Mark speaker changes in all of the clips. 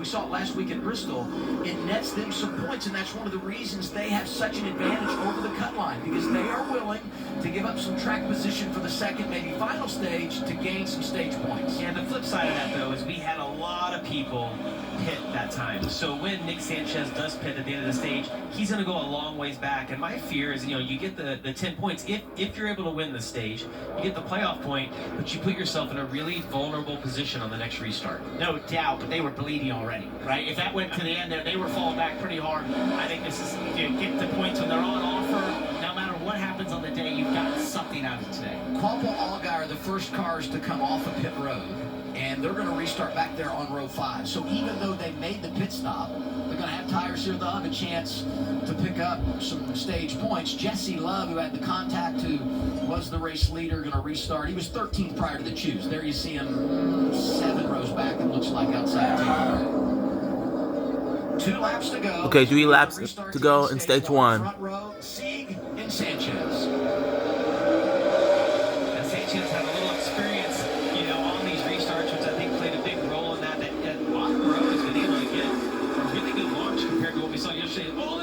Speaker 1: We saw it last week at Bristol. It nets them some points, and that's one of the reasons they have such an advantage over the cut line, because they are willing to give up some track position for the second, maybe final stage to gain some stage points.
Speaker 2: Yeah, the flip side of that, though, is we had a lot of people pit that time. So when Nick Sanchez does pit at the end of the stage, he's going to go a long ways back. And my fear is, you get the 10 points. If you're able to win the stage, you get the playoff point, but you put yourself in a really vulnerable position on the next restart.
Speaker 3: No doubt, but they were bleeding already, right? If that went to the end there, they were falling back pretty hard. I think this is, get the points when they're on offer. No matter what happens on the day, you've got something out of it today.
Speaker 1: Quapaw Allgaier are the first cars to come off of pit road, and they're going to restart back there on row 5. So even though they made the pit stop, they're going to have tires here. They'll have a chance to pick up some stage points. Jesse Love, who had the contact, who was the race leader, going to restart. He was 13th prior to the choose. There you see him 7 rows back, it looks like, outside of 2 laps to go.
Speaker 4: Okay, 3 laps to go in stage 1.
Speaker 1: Front row, Sieg and Sanchez.
Speaker 2: And Sanchez had a little experience, on these restarts, which I think played a big role in that. That bottom row has been able to get a really good launch compared to what we saw yesterday. Love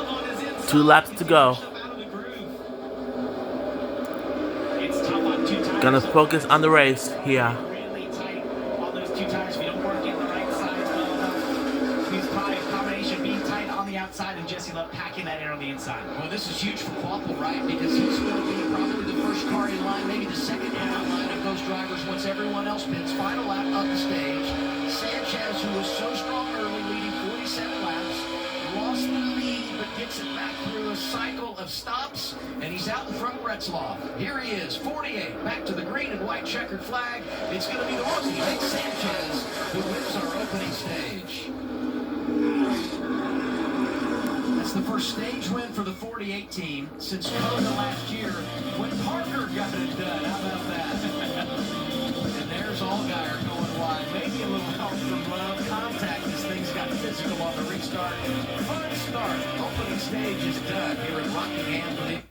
Speaker 2: on his inside.
Speaker 4: 2 laps to go.
Speaker 2: It's tough on 2 tires.
Speaker 4: Gonna focus on the race here.
Speaker 3: Really tight on those 2 tires. If you don't work in the right sides well enough, he's probably a combination being tight on the outside and Jesse Love packing that air on the inside.
Speaker 1: Well, this is huge for Quapaw, right? Because he's going to be probably the first car in line, maybe the second in line of those drivers once everyone else pits. Final lap of the stage. Sanchez, who was so strong early, leading 47 laps, lost the lead, but gets it back through a cycle of stops, and he's out in front of Retzloff. Here he is, 48, back to the green and white checkered flag. It's going to be the rookie, Nick Sanchez, who wins our opening stage. That's the first stage win for the 48 team since Kona last year when Parker got it done. How about that? And there's Allgaier going wide. Maybe a little help from Love. Contact as things got physical on the restart. Fun start. Opening stage is done here at Rockingham.